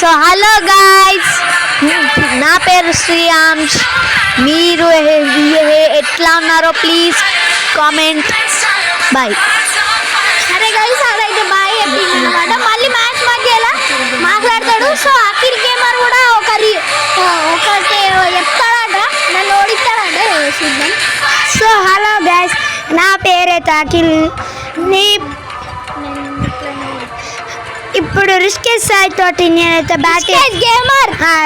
So hello guys, నా పేరు శ్రీయాంష్. మీరు ఎట్లా ఉన్నారో ప్లీజ్ కామెంట్. బాయ్. సరే గైస్, అదైతే బాయ్ చెప్పింది అనమాట. మళ్ళీ మ్యాచ్ మధ్యలో మాట్లాడతాడు. సో అఖిల్ గేమర్ కూడా ఒకటి చెప్తాడట, నన్ను ఓడిస్తాడట. చూద్దాం. సో హలో గాయ్స్, నా పేరైతే అఖిల్. ఇప్పుడు రిస్కేజ్ సాయి తోటి నేనైతే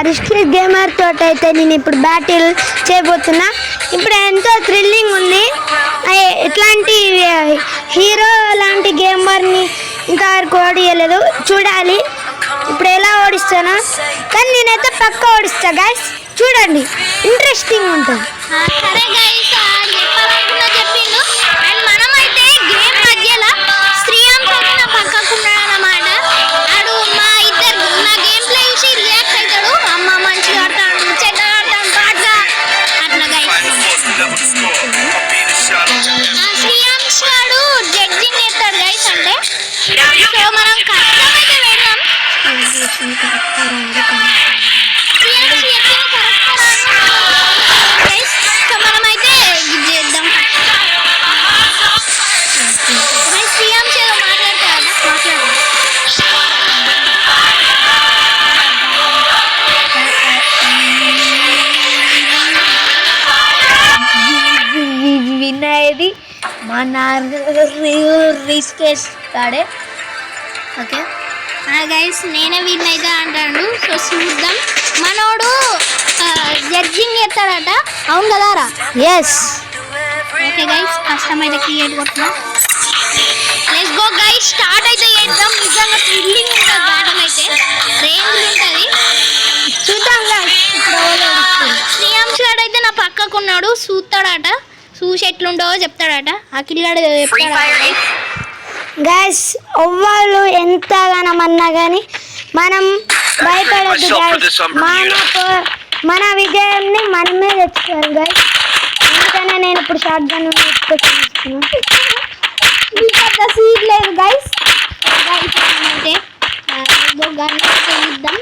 రిస్కేజ్ గేమర్ తోటి అయితే నేను ఇప్పుడు బ్యాటిల్ చేయబోతున్నా. ఇప్పుడు ఎంతో థ్రిల్లింగ్ ఉంది. ఇట్లాంటి హీరో లాంటి గేమర్ని ఇంతవరకు ఓడియలేదు. చూడాలి ఇప్పుడు ఎలా ఓడిస్తానో, కానీ నేనైతే పక్క ఓడిస్తా గాయ్స్. చూడండి, ఇంట్రెస్టింగ్ ఉంటుంది. సరే గైస్, చెప్పాలనుకున్నా చెప్పిండు. అండ్ మనమైతే గేమ్ మధ్యలో శ్రీయాంశ్ నా పక్కకున్నాడు అన్నమాట. ఆడు మా ఇద్దరు నా గేమ్ ప్లే చూసి రియాక్ట్ అవుతాడు. అమ్మ మంచిగా ఆడతాడు, చెడ్డ ఆడతాడు, బాగా అట్లా గైస్. శ్రీయాంశ్ వాడు జడ్జింగ్ చేస్తాడు గైస్. అంటే సో మనం కష్టమైతే వేద్దాం. విన్ అయ్యేది మన రిస్కేజ్ కాడే. ఓకే గైస్, నేనే విన్ అయితే అంటాడు. సో చూద్దాం. మనోడు జడ్జింగ్ చేస్తాడట, అవును కదారా? ఎస్. ఓకే గైస్, కష్టమైతే క్రియేట్ కొట్టున్నా. లెట్స్ గో గైస్, స్టార్ట్ అయితే చేద్దాం. నిజంగా థ్రిల్లింగ్ ఉంటుంది, బ్యాటిల్ అయితే రేంజ్ ఉంటుంది. చూద్దాం గాయ్స్. శ్రీయాంశ్ గారు అయితే నా పక్కకు ఉన్నాడు, చూస్తాడట. చూసి ఎట్లుండో చెప్తాడట. అఖిల్ గారు చెప్తాడట. గైస్, ఎవ్వరు ఎంతగానమన్నా కానీ మనం భయపడద్దు గైస్. మన విజయాన్ని మనమే తెచ్చుకోవాలి గైస్. అందుకనే నేను ఇప్పుడు షార్ట్ గన్ ఇంత సీట్ లేదు గైస్. అయితే గన్ ఇద్దాం.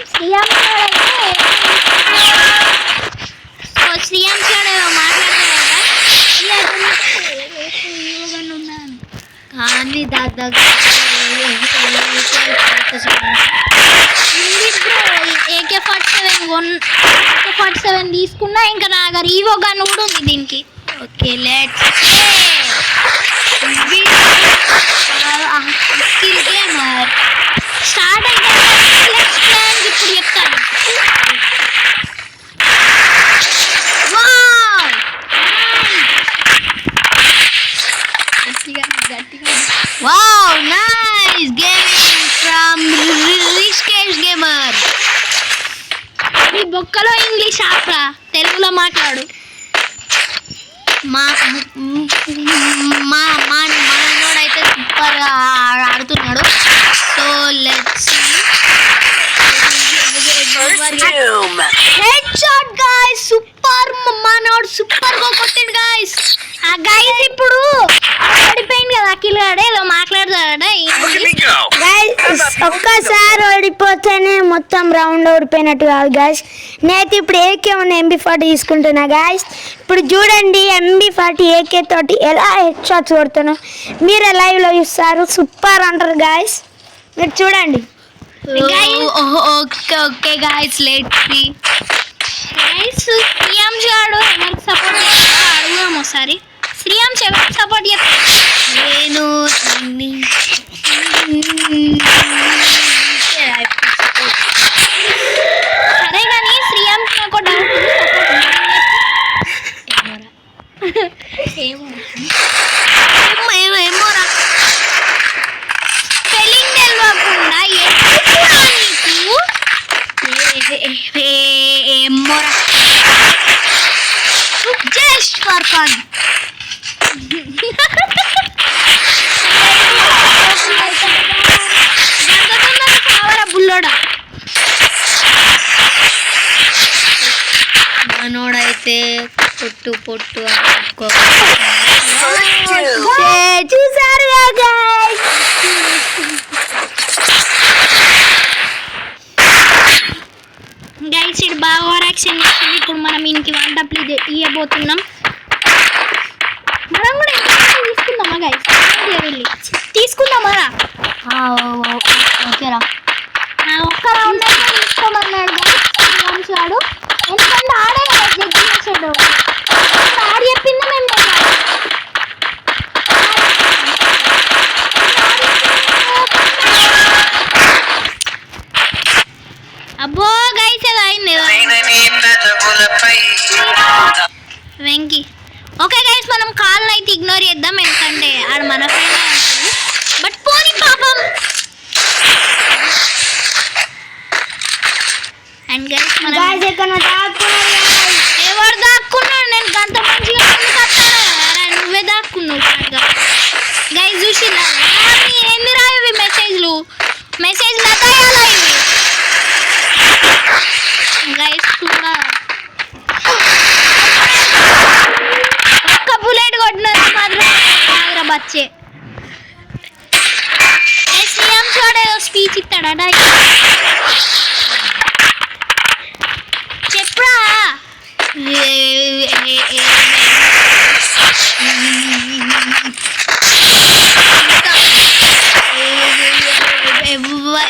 శ్రీయాంశ్ గారు మాట్లాడతాడట. కానీ దాదాపు AK-47 తీసుకున్నా. ఇంకా నా దగ్గర ఈవో గన్ కూడా ఉంది దీనికి. ఓకే, లెట్స్ స్టార్ట్ అయితే ఇప్పుడు చెప్తాను. Wow, nice gaming from Rishikesh Gamer. ఈ బొక్కలో ఇంగ్లీష్ ఆపరా, తెలుగులో మాట్లాడు. మనోడైతే సూపర్ ఆడుతున్నాడు. So let's head shot guys. Super, మనోడు సూపర్ గా కొట్టాడు గాయ్స్. ఆ గైస్ ఇప్పుడు ఓడిపోయింది కదా అఖిల్ గాడే, ఇలా మాట్లాడతాడట. గైస్, ఒక్కసారి ఓడిపోతేనే మొత్తం రౌండ్ ఓడిపోయినట్టు కాదు గైస్. నేనైతే ఇప్పుడు AK ఉన్న MB40 తీసుకుంటున్నా గైస్. ఇప్పుడు చూడండి, MB40 AK తోటి ఎలా హెడ్ షాట్స్ కొడుతున్నా మీరు లైవ్లో చూస్తారు. సూపర్ అంటారు గైస్, మీరు చూడండి. Okay guys, let's see. Guys, Shreyansh గాడు ఎవరికి సపోర్ట్ చేస్తాడో అడుగుదాం ఒకసారి. శ్రీయాంశ్ ఎవరికి సపోర్ట్ చేస్తాడు? నేను సరే కానీ శ్రీయాంశ్ నాకు డౌట్. ఏమోరా, స్పెల్లింగ్ తెలియకుండా ఏమోరా, జస్ట్ ఫర్ ఫన్. బుల్లోడా మనోడైతే పొట్టు చూసారు గైస్. యాక్షన్ చేసింది. ఇప్పుడు మనం ఇంటికి వంట ప్లీజ్ ఇవ్వబోతున్నాం. మనం కూడా తీసుకుందామా గైస్? వెళ్ళి తీసుకుందామా? ఓకేరా. ఒక్క రౌండ్ అయితే తీసుకోమన్నాడు వాడు. ఎందుకంటే ఆడే కదా జడ్జి చేసాడు. ఆడు చెప్పింది మేము అబ్బో గైస్ అది అయింది వెంకి. ఓకే గైస్ మనం కాల్ అయితే ఇగ్నోర్ చేద్దాం, ఎందుకంటే ఆడ మన ఫ్రెండ్ ఉంటుంది. బట్ పోనీ పాపం. అండ్ గైస్ మనం ఎవరు దాక్కున్నాడు? నేను గంట మంచిగా నువ్వే దాక్కున్నావు గైస్. చూసిందా ఏంది రాయవి మెసేజ్లు అదాయాలా ఇవి గైస్? కూడా ఒక్క బుల్లెట్ కొట్టినది మాత్రం బచ్చే. శ్రీరామ్ చోడ ఏదో స్పీచ్ ఇస్తాడట, చెప్పురా.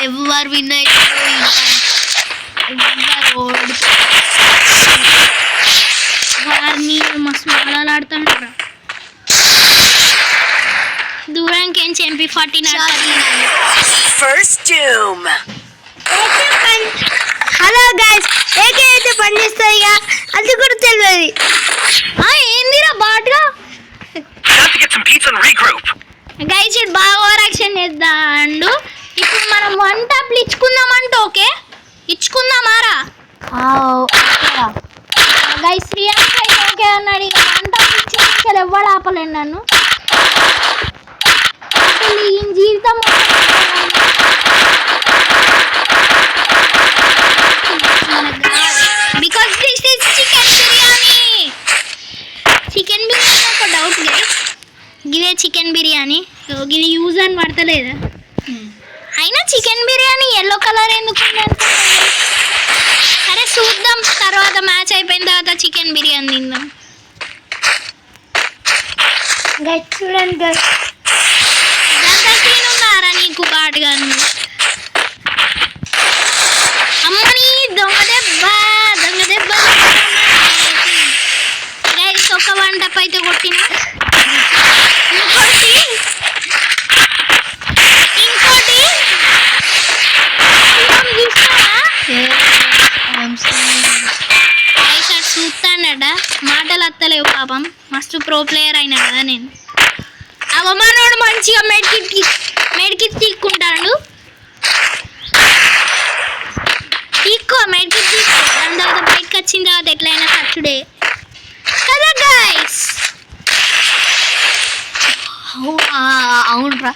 ఎవరు విన్ వారిని మస్తు మాట్లాడుతుంటారు. దూరానికి ఏం చెంపి 49 హలో గైస్, ఏకే అయితే పని చేస్తుంది అది కూడా తెలియదు. ఏందిరా బాట్గా గైస్ ఇటు బాగా ఓవరాక్షన్ చేద్దాండు. ఇప్పుడు మనం వంట ఇచ్చుకుందామంటే ఓకే ఇచ్చుకుందామారా గైస్? శ్రీయాన్స్ అయితే ఓకే అన్నాడు. ఇక వంట ఇచ్చి ఎవ్వడు ఆపలేండి నన్ను. అసలు ఈ జీవితం because this is chicken biryani ఒక డౌట్ గైస్. గివే చికెన్ బిర్యానీ గివి యూజ్ అని పడతలేదా? అయినా చికెన్ బిర్యానీ ఎల్లో కలర్ ఎందుకు? సరే చూద్దాం, తర్వాత మ్యాచ్ అయిపోయిన తర్వాత చికెన్ బిర్యానీ తిందాం. చూడండి ఉన్నారా నీకు పాటుగా? అమ్మని దొంగ దెబ్బ గైస్ ఒక్క వన్ టప్ అయితే కొట్టిన. ఇంకోటి చూస్తాడట, మాటలు వస్తలేవు పాపం. మస్తు ప్రో ప్లేయర్ అయినా కదా నేను. అవమానోడు మంచిగా మెడ్కిట్ తీసుకుంటాడు. తీక్కో మెడ్కిట్ తీసుకో, దాని తర్వాత బయటకు వచ్చిన తర్వాత ఎట్లయినా ఖర్చుడే కదా గైస్. అవునరా,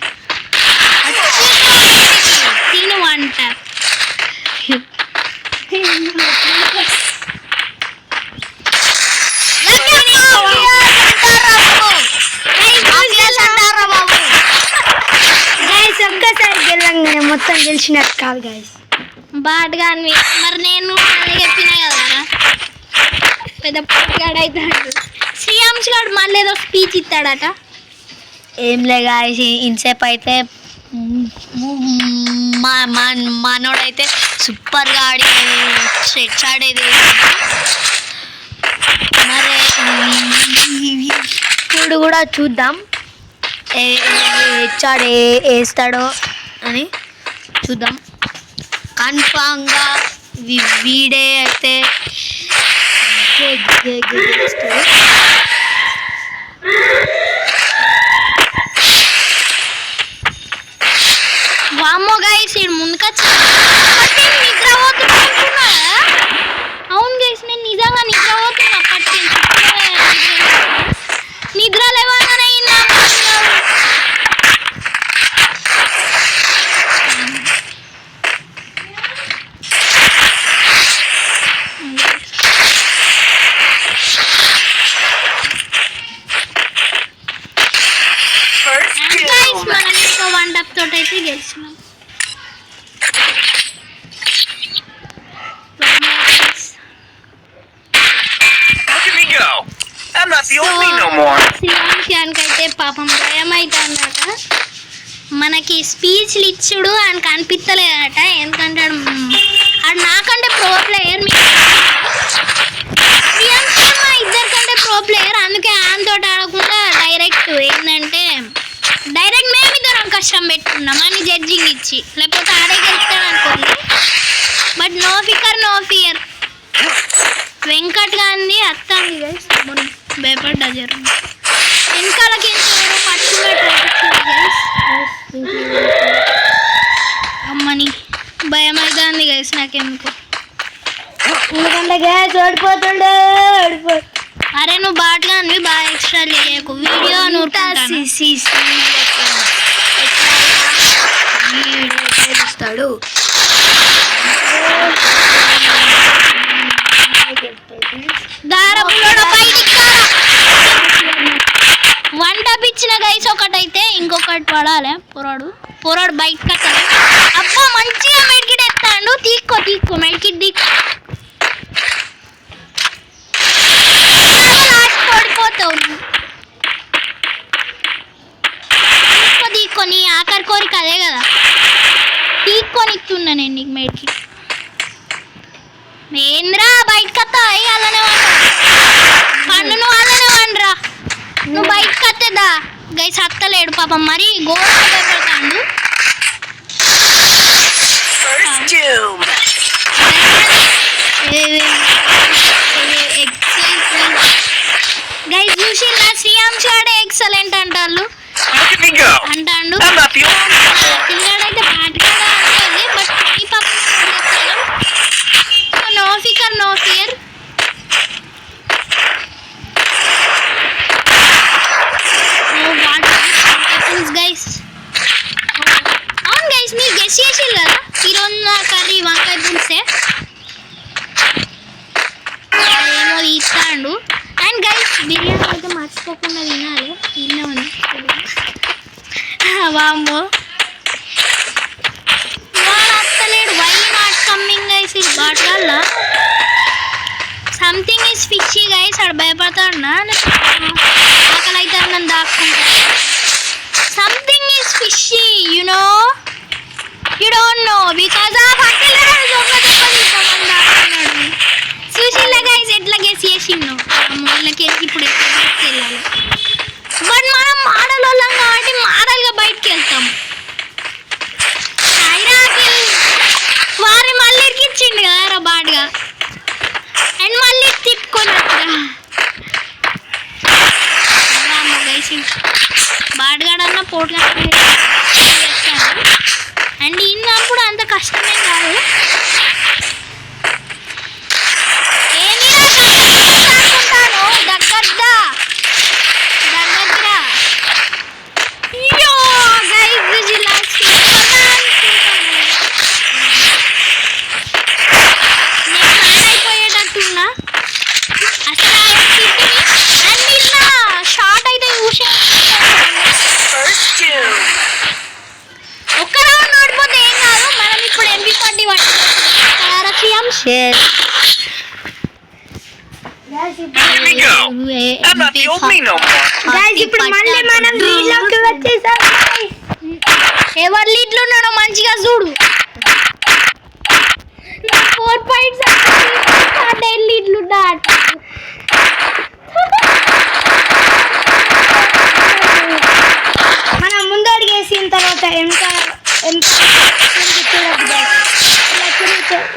తిను వంట. ఒక్కసారి గెలంగానే మొత్తం గెలిచినట్టు కాదు గైస్. బాట్గా మరి నేను చెప్పినా కదరా పెద్ద పొట్టిగాడు అవుతాడు. శ్రీయాంశ్ గారు మళ్ళీ ఏదో స్పీచ్ ఇస్తాడట. ఏం లే గైస్, ఇన్సేపు అయితే మనోడైతే సూపర్గా ఆడి సెట్స్ ఆడేది. మరి ఇప్పుడు కూడా చూద్దాం హెచ్ఆడే వేస్తాడో అని చూద్దాం. కన్ఫామ్గా వీడే అయితే గెలుస్తాడు. వామ్మో గైస్ ఈడు ముందుకొచ్చి నిద్ర పోతున్నా. అవును గైస్ నేను నిజంగా నిద్ర పోతున్నా. నిద్ర లేవగానే the only no more. శ్రీయాంశానికి అయితే పాపం భయం అవుతుందట. మనకి స్పీచ్లు ఇచ్చుడు అని కనిపించలేదట. ఎందుకంటే ఆడు నాకంటే ప్రో ప్లేయర్, శ్రీయాంశ్ మా ఇద్దరికంటే ప్రో ప్లేయర్. అందుకే ఆయనతో ఆడకుండా డైరెక్ట్ ఏంటంటే డైరెక్ట్ మేమిద్దరం కష్టం పెట్టుకున్నాం అని జడ్జింగ్ ఇచ్చి, లేకపోతే ఆడే గెలుస్తాడు అనుకోండి. బట్ నో ఫికర్ నో ఫియర్. వెంకట్ గాంధీ అత్తాంది గైస్, భయపడ్డా జరు వెనకాలకి పట్టుకున్నట్టు గైస్. అమ్మని భయం అవుతుంది గైస్ నాకెందుకు. ఎందుకంటే గ్యాస్ ఓడిపోతుండే అరే నువ్వు బాట్గా అనివి బాగా ఎక్స్ట్రా చేయకు, వీడియో నూరుతాను. చేస్తాడు. వంట పిచ్చిన గైస్ ఒకటైతే ఇంకొకటి పడాలి. పొరాడు బయట కట్టాలి. అబ్బా మంచిగా మెడికిట్ ఎత్తాడు. తీక్కో మెడికిట్ తీక్కో. పడిపోతావు తీక్కో. నీ ఆఖరి కోరిక అదే కదా, తీక్కొని ఇస్తున్నా నేను నీకు మెడికిట్. ఏంద్రా బయట కత్తా అలానే పండు, నువ్వు అలానే వండరా. నువ్వు బయటకు వస్తేదా గైస్ అత్తలేడు పాపం, మరి గోడ భయపడతాడు. గైస్ చూసిరా శ్రీయాంశ్ ఆడే ఎక్సలెంట్ అంటారు అంటాడు. పిల్లగాడైతే బ్యాట్గాడ అంటుంది. బట్ ఈ పాపం నో ఫికర్ నో ఫియర్. గైస్ అవును గైస్, మీరు గెస్ చేసిరు కదా ఈరోజు నా కర్రీ వంకాయ పులుసే. ఏమో తీస్తాడు. అండ్ గైస్ బిర్యానీ అయితే మర్చిపోకుండా తినాలి. తిన్నా ఉంది వామ్మో వాడు అత్తలేడు. వై నాట్ కమ్మింగ్ గైస్ ఇది బాట్ వల్ల సంథింగ్ ఈజ్ ఫిషీ గైస్. ఆడు భయపడతాడు నా ఆకలి అయితే నన్ను దాక్కుంటాడు. Something is fishy you know, you don't know because of చూసిల్లా గైస్ ఎట్లా గెస్ చేసిండు. వీళ్ళకి ఇప్పుడు ఎట్లా వెళ్ళాలి. బట్ మనం మోడల్ వాళ్ళం కాబట్టి మోడల్గా బయటకు వెళ్తాం. వారి మళ్ళీ ఇరికిచ్చిండు కదా బాడ్గా. అండ్ మళ్ళీ తిప్పుకున్నట్టుగా బాడ్గాడన్నా పోట్లా చేస్తాను. అండ్ ఇన్నప్పుడు అంత కష్టమే కాదు. దగ్గర అయిపోయేటట్టున్నా అసలు షార్ట్ అయితే ఒక్క రౌండ్ ఓడిపోతే ఏం కాదు. మనం ఇప్పుడు MP40 ఇప్పుడు మళ్ళీ మనం లీడ్లోకి వచ్చేసాం. ఎవరు లీడ్లో ఉన్నాడో మంచిగా చూడు. 4 పాయింట్స్ లీడ్లు మనం ముందడుగు వేసిన తర్వాత ఎంత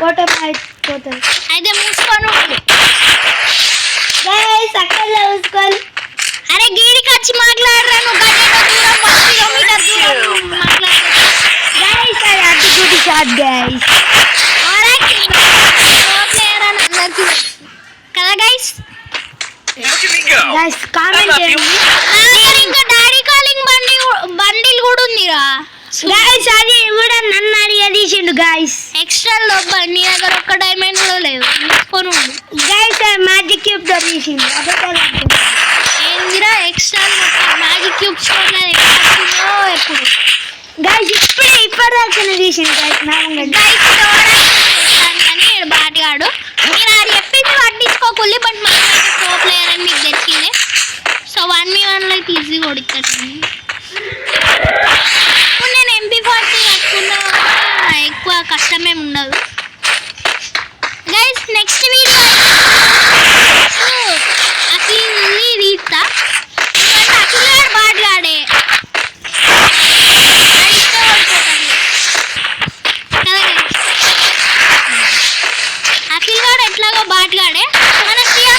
ఓటమి అయిపోతుంది. అయితే మూసుకొని అక్కడ చూసుకోవాలి. అరే గీడికి వచ్చి మాట్లాడరా. నువ్వు కదా గైస్. కామెంట్ చేయండి. ఇంకా డాడీ కాలింగ్ బండిల్ కూడా ఉందిరా గైస్. అది కూడా నన్ను అడిగా తీసిండు గైస్. ఎక్స్ట్రా లో నీ దగ్గర ఒక్క డైమండ్ కూడా లేదు. తీసుకొని గైస్ మ్యాజిక్ క్యూబ్ తో తీసిండు. ఏందిరా ఎక్స్ట్రా మ్యాజిక్ క్యూబ్స్ ఎప్పుడు గైస్ ఇప్పటిదాకా తీసిండు గైస్. కానీ బాటిగాడు మీరు అది చెప్పింది పట్టించుకోకూడదు. బట్ మనం ప్రో ప్లేయర్ అని మీకు తెలిసిందే. సరిపోతుంది. ఇప్పుడు నేను MP40 కట్టుకున్నా ఎక్కువ కష్టమేం ఉండదు గైస్. నెక్స్ట్ వీడియో అఖిల్ని తీస్తా, ఎందుకంటే అఖిల్ గారు బాటగాడే అఖిల్ గారు ఎట్లాగో బాటగాడే మన శ్రీయామ్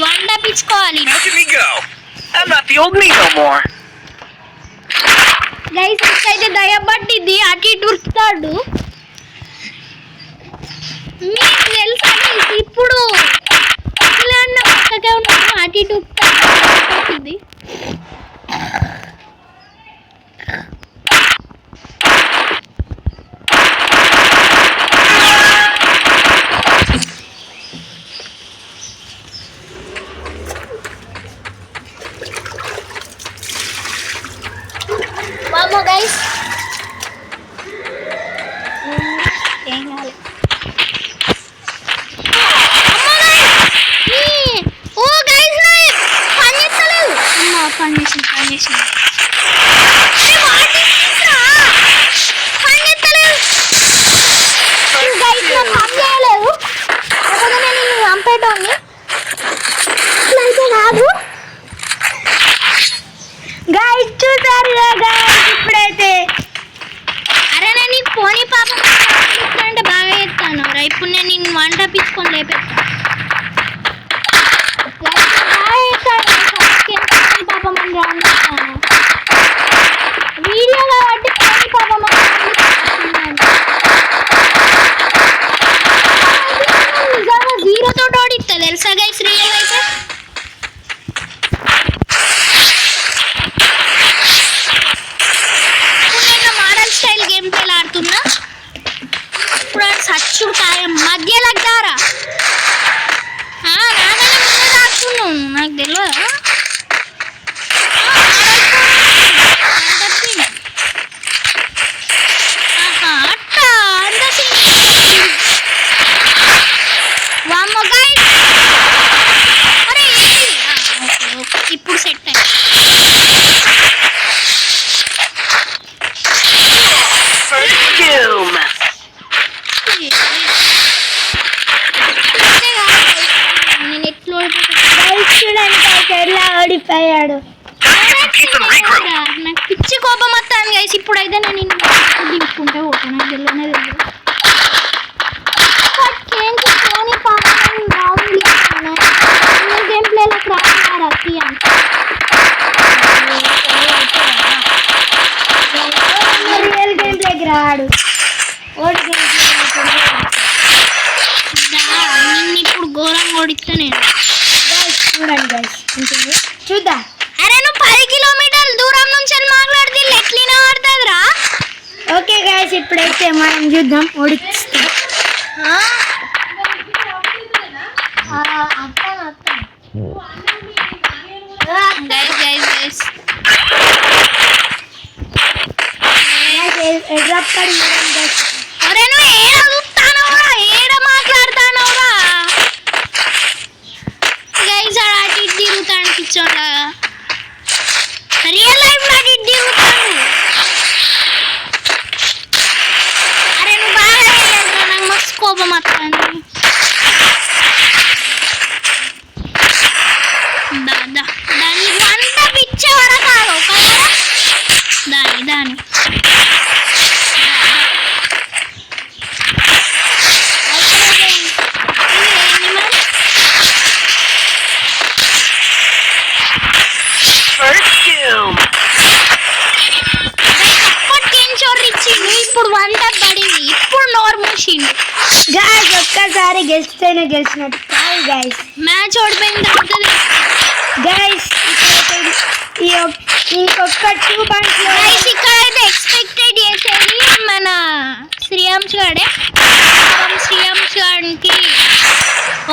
వండపించుకోవాలి గైస్. అయితే దయబట్టిది అటు ఇటు ఉరుకుతాడు, మీకు తెలుసా గైస్? ఇప్పుడు ఇలా అన్న పక్కకే ఉన్నాను, అటు ఇటు ఉరుకుతాడు. వామో గైస్, ఏం కావాలి. ఓ గైస్ పని చేస్తలేదు, పని చేసిన చంపేటోని కాదు గైస్. చూసారు ఇప్పుడైతే. అరే నేను పోనీ పాపం అంటే బాగా చేస్తాను రా. ఇప్పుడు నేను నిన్ను వంట పిచ్చుకొని లేపెత్తాను పాపం అని రాను వీడియో కాబట్టి పోనీ పాపం నిజంగా జీరోతో ఓడిస్తా తెలుసా గైస్ రియల్ అయితే. స్టైల్ గేమ్ ప్లే ఆడుతున్నా ఇప్పుడు సచ్చు కాయం మధ్యలో దారా నాకన్నా ముందే ఆడుతున్నావు, నాకు తెలియదా? అట్టా అంత వామ్మో గైస్. అరే ఇప్పుడు సెట్ అయ్యి ఓడిపోయాడు. నాకు పిచ్చి కోపం వస్తాను గైస్. ఇప్పుడైతే నేను దింపుకుంటే పోతాను, నాకు తెలియనే తెలియదు. గేమ్ ప్లేలోకి రాకున్నారా రియల్ గేమ్ ప్లేకి రాడు, ఓడి గేమ్ నిన్ను ఇప్పుడు ఘోరంగా ఓడిస్తా నేను. చూడండి గైస్ ఉంటుంది చూద్దాం. అరే నువ్వు 10 కిలోమీటర్ల దూరం నుంచి మాట్లాడితే ఎట్లయినా ఆడుతుందిరా. ఓకే గైస్ ఇప్పుడైతే మనం చూద్దాం ఓడిస్తాం. అరే నువ్వు ఏడ చూస్తానవురా, ఏడ మాట్లాడతానవురా గైస్. అటు ఇటు తిరుగుతాను పిచ్చోళ్ళగా, రియల్ లైఫ్ లో అటు ఇటు తిరుగుతాను. అరే నువ్వు బాగా వేయలేదురా, నాకు మస్తు కోపం వస్తుంది. దాన్ని వంట పిచ్చే వరకు ఆగవు కదా దాని ఇప్పుడు వంట పడింది, ఇప్పుడు నోరు మూసిండు గైస్. ఒక్కసారి గెలిస్తేనే గెలిచినట్టు కాదు గైస్, మ్యాచ్ ఓడిపోయిన తర్వాత గైస్. ఇంకొక 2 పాయింట్స్ గైస్ ఇక్కడైతే ఎక్స్పెక్టెడ్ చేసేది మన శ్రీయాంశ్ గాడే. శ్రీయాంశ్ గారికి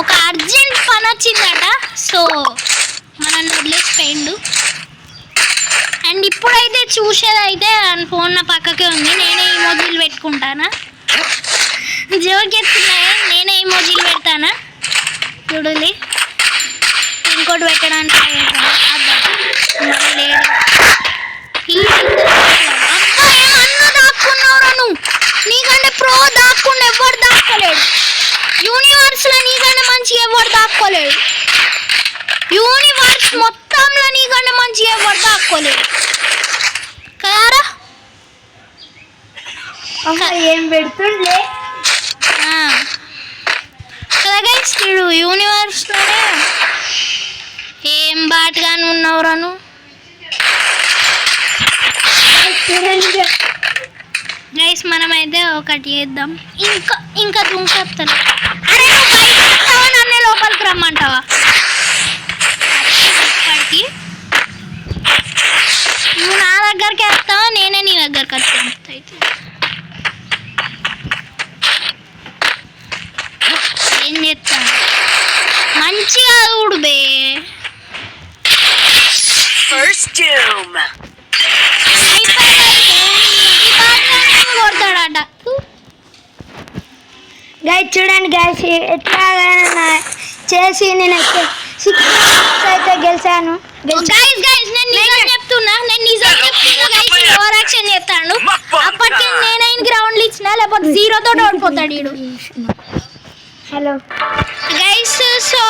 ఒక అర్జెంట్ పని వచ్చిందట, సో మనల్ని వదిలేసిపోయిండు. అండ్ ఇప్పుడైతే చూసేదైతే ఫోన్ నా పక్కకే ఉంది, నేనే ఈ మొదలు పెట్టుకుంటానా. జోక్ ఎత్తున్నాయి, నేనే ఇమోజీలు పెడతానా చూడండి. ఇంకోటి పెట్టడానికి ఏమన్నా దాక్కున్నావురా నువ్వు? నీకంటే ప్రో దాక్కుండా ఎవరు దాక్కోలేడు. యూనివర్స్ లో నీకంటే మంచి ఎవరు దాక్కోలేడు. యూనివర్స్ మొత్తంలో నీకంటే మంచి ఎవరు దాక్కోలేడు కదారా? ఏం పెడుతుండే కదా గైస్, చూడు యూనివర్స్లోనే ఏం బాటగానే ఉన్నావురా నువ్వు. గైస్ మనమైతే ఒకటి చేద్దాం. ఇంకా దుంకెత్తాను. అరే నువ్వు బయట వస్తావా, నన్నే లోపలికి రమ్మంటావా? ఇప్పటికి నువ్వు నా దగ్గరికి వస్తావా, నేనే నీ దగ్గరికి వస్తాను. అయితే ఏం చేస్తాను మంచిగా చూడు బే. కొడతాడట. గైస్ చూడండి గైస్, ఎట్లాగైనా చేసి నేను 6 అయితే గెలిచాను. గైస్ నేను నిజం చెప్తున్నా గైస్, ఓవర్ యాక్షన్ చేస్తాడు. అప్పటికి నేను 9 గ్రౌండ్లు ఇచ్చిన, లేకపోతే 0 తోటి ఓడిపోతాడు వీడు. Hello guys, so